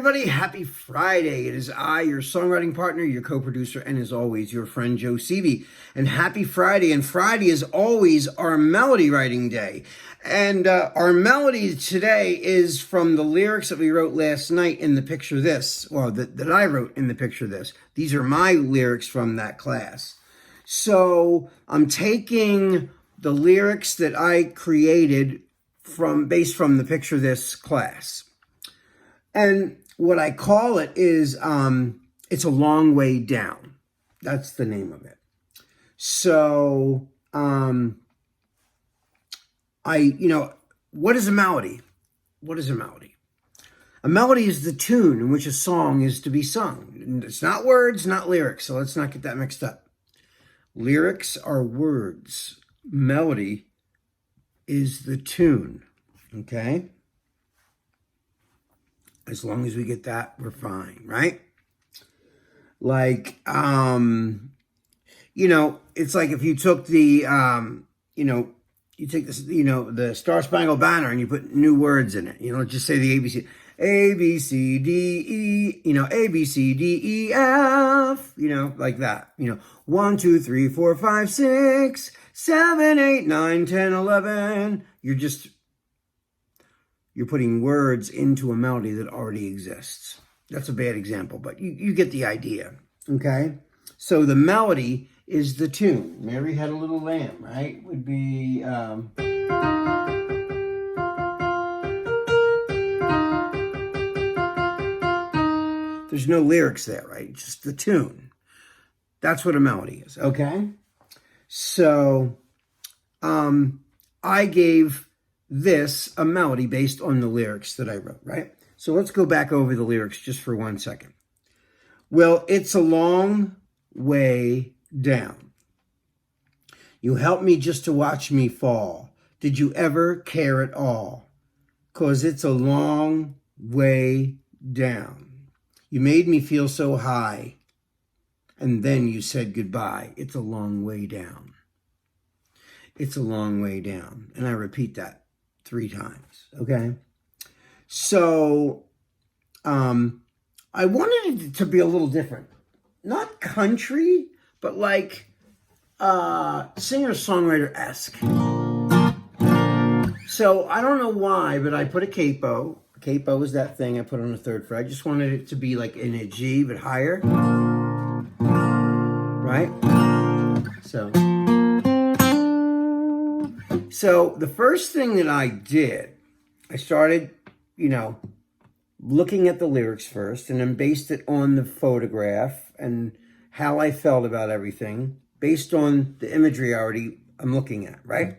everybody. Happy Friday. It is I, your songwriting partner, your co-producer, and as always, your friend Joe Seavey. And happy Friday. And Friday is always our melody writing day. And our melody today is from the lyrics that we wrote last night in the Picture This. Well, that I wrote in the Picture This. These are my lyrics from that class. So I'm taking the lyrics that I created based from the Picture This class. And what I call it is, it's a long way down. That's the name of it. So, what is a melody? What is a melody? A melody is the tune in which a song is to be sung. And it's not words, not lyrics, so let's not get that mixed up. Lyrics are words. Melody is the tune, okay? As long as we get that, we're fine, right? Like, it's like if you took the, you take this, the Star Spangled Banner and you put new words in it. Just say the ABC. A, B, C, D, E, A, B, C, D, E, F, like that. 1, 2, 3, 4, 5, 6, 7, 8, 9, 10, 11. You're putting words into a melody that already exists. That's a bad example, but you get the idea, okay? So the melody is the tune. Mary Had a Little Lamb, right? Would be... There's no lyrics there, right? Just the tune. That's what a melody is, okay? So I gave this a melody based on the lyrics that I wrote, right? So let's go back over the lyrics just for 1 second. Well, it's a long way down. You helped me just to watch me fall. Did you ever care at all? 'Cause it's a long way down. You made me feel so high. And then you said goodbye. It's a long way down. It's a long way down. And I repeat that 3 times, okay? So, I wanted it to be a little different. Not country, but like singer-songwriter-esque. So, I don't know why, but I put a capo. Capo is that thing I put on the 3rd fret. I just wanted it to be like in a G, but higher. Right? So the first thing that I did, I started, looking at the lyrics first and then based it on the photograph and how I felt about everything based on the imagery I'm looking at, right?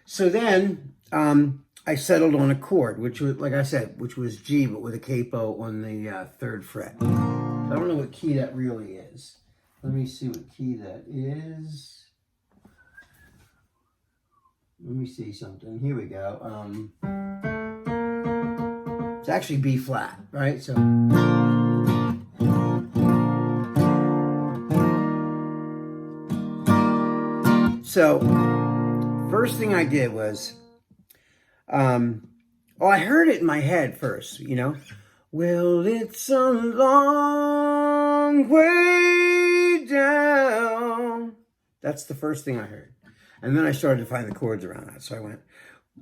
So then I settled on a chord, which was, like I said, which was G, but with a capo on the 3rd fret. So I don't know what key that really is. Let me see what key that is. Let me see something. Here we go. It's actually B flat, right? So first thing I did was, I heard it in my head first, Well, it's a long way down. That's the first thing I heard. And then I started to find the chords around that. So I went,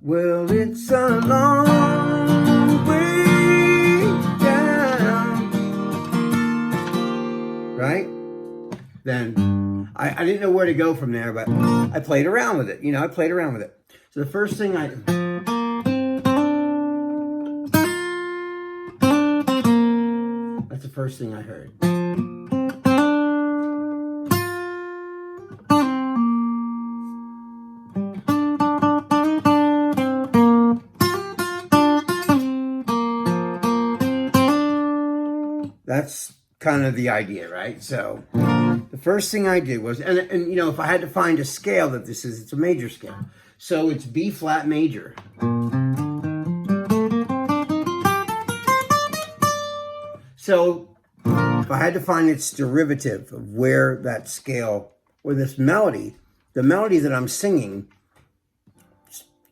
well, it's a long way down. Right? Then I didn't know where to go from there, but I played around with it. I played around with it. So the first thing that's the first thing I heard. That's kind of the idea, right? So the first thing I did was, and if I had to find a scale that this is, it's a major scale. So it's B flat major. So if I had to find its derivative of where that scale or this melody, the melody that I'm singing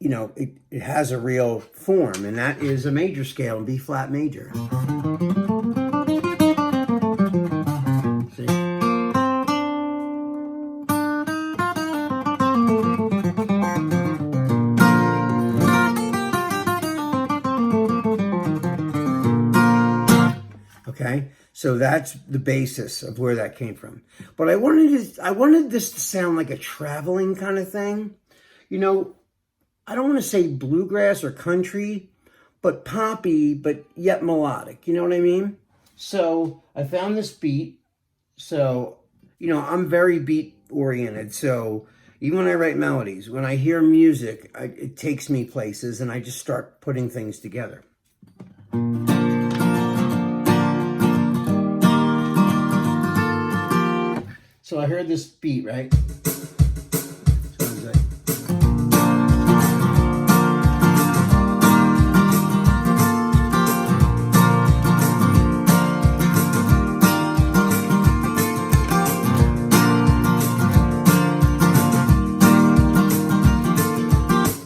it has a real form, and that is a major scale in B flat major. See? Okay, so that's the basis of where that came from. But I wanted this to sound like a traveling kind of thing. I don't want to say bluegrass or country, but poppy, but yet melodic. You know what I mean? So I found this beat. So, I'm very beat oriented. So even when I write melodies, when I hear music, it takes me places and I just start putting things together. So I heard this beat, right? So I was like,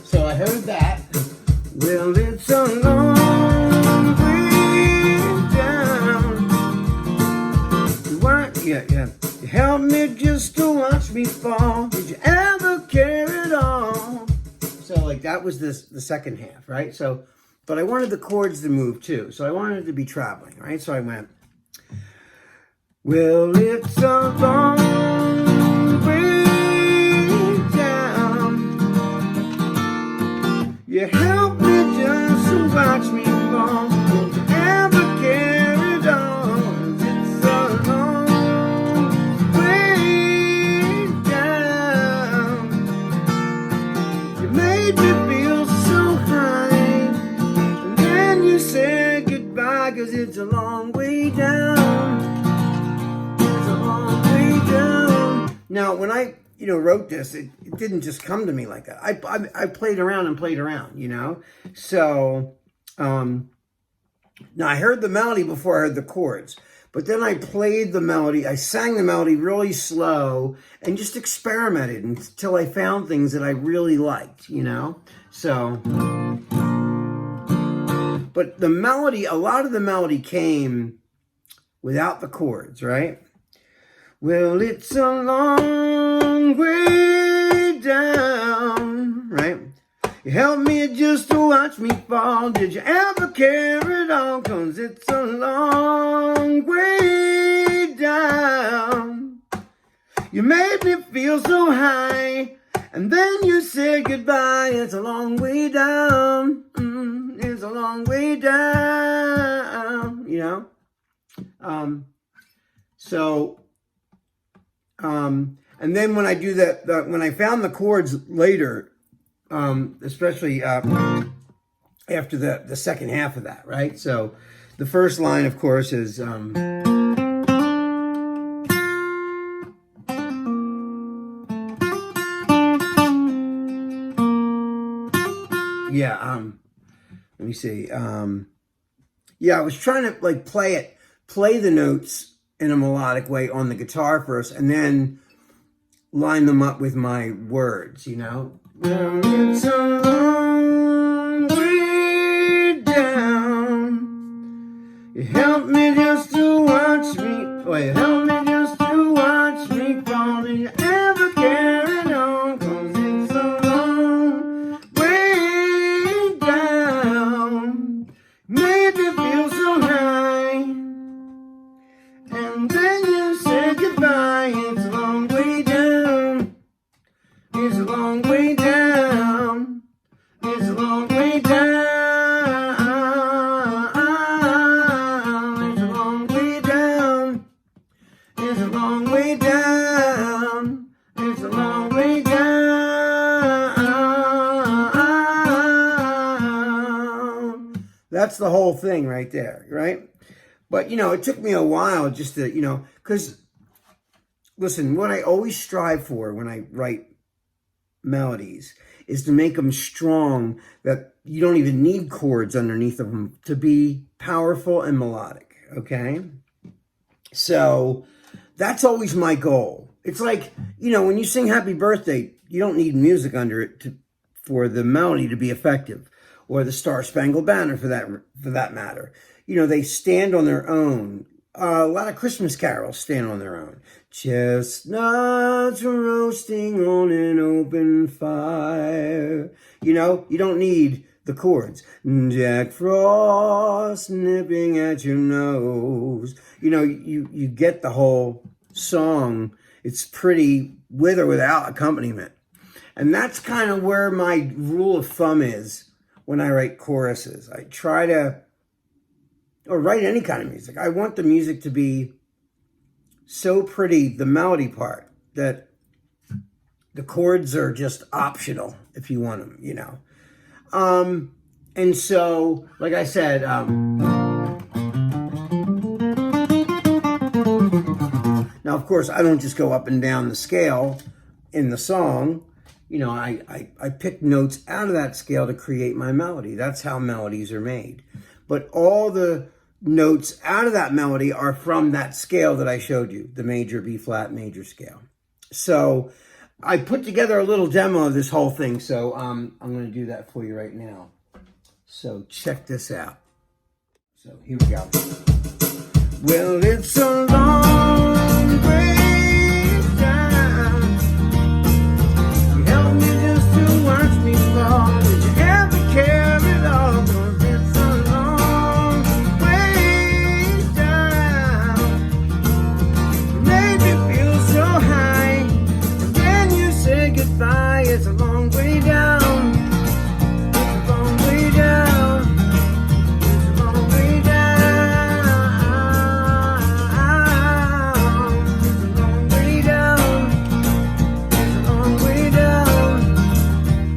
so I heard that. Well, it's a long way down. Yeah. You helped me just to watch me fall. Did you ever carry it on? So like that was the second half, right? So, but I wanted the chords to move too. So I wanted it to be traveling, right? So I went, well, it's a long way down. You helped me just to watch me fall. Did you ever carry it on? Cause it's a long way down. It's a long way down. Now, when I, wrote this, it didn't just come to me like that. I played around and played around, So, now I heard the melody before I heard the chords. But then I played the melody, I sang the melody really slow and just experimented until I found things that I really liked, So... But the melody, a lot of the melody came without the chords, right? Well, it's a long way down, right? You helped me just to watch me fall. Did you ever carry it on? 'Cause it's a long way down. You made me feel so high, and then you said goodbye. It's a long way down. It's a long way down, and then when I do that, when I found the chords later, especially after the second half of that, right? So the first line, of course, is let me see. I was trying to play the notes in a melodic way on the guitar first, and then line them up with my words, Well, it's a long way down. You helped me just to watch me. You helped me just to watch me fall. Did you ever carry on? 'Cause it's a long way down. Made me feel so high, and then you said goodbye. It's a long way down. It's a long way down. It's a long way down. It's a long way down. It's a long way down. It's a long way down. That's the whole thing right there, right? But, it took me a while just to, because, listen, what I always strive for when I write melodies is to make them strong, that you don't even need chords underneath of them to be powerful and melodic, okay? So that's always my goal. It's like, when you sing Happy Birthday, you don't need music under it for the melody to be effective, or the Star Spangled Banner for that matter. You know, they stand on their own. A lot of Christmas carols stand on their own. Chestnuts roasting on an open fire. You know, you don't need the chords. Jack Frost nipping at your nose. You know, you get the whole song. It's pretty with or without accompaniment. And that's kind of where my rule of thumb is when I write choruses. I try to, or write any kind of music, I want the music to be so pretty, the melody part, that the chords are just optional if you want them, you know. And so, like I said, now, of course, I don't just go up and down the scale in the song. You know, I pick notes out of that scale to create my melody. That's how melodies are made. But all the notes out of that melody are from that scale that I showed you, the major B flat major scale. So I put together a little demo of this whole thing, so I'm going to do that for you right now. So check this out. So here we go. Well, it's a long way down. You help me just to watch me fall. Did you ever care at all? It's a long way down. It's a long way down. It's a long way down. It's a long way down. It's a long way down.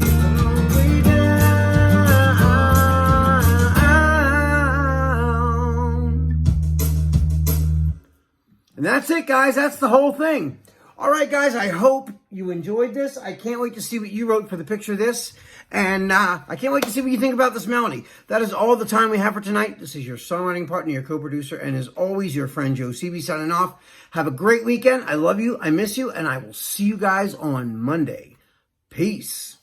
It's a long way down. And that's it, guys. That's the whole thing. All right, guys, I hope you enjoyed this. I can't wait to see what you wrote for the picture of this. And I can't wait to see what you think about this melody. That is all the time we have for tonight. This is your songwriting partner, your co-producer, and as always, your friend Joe Seavey signing off. Have a great weekend. I love you. I miss you. And I will see you guys on Monday. Peace.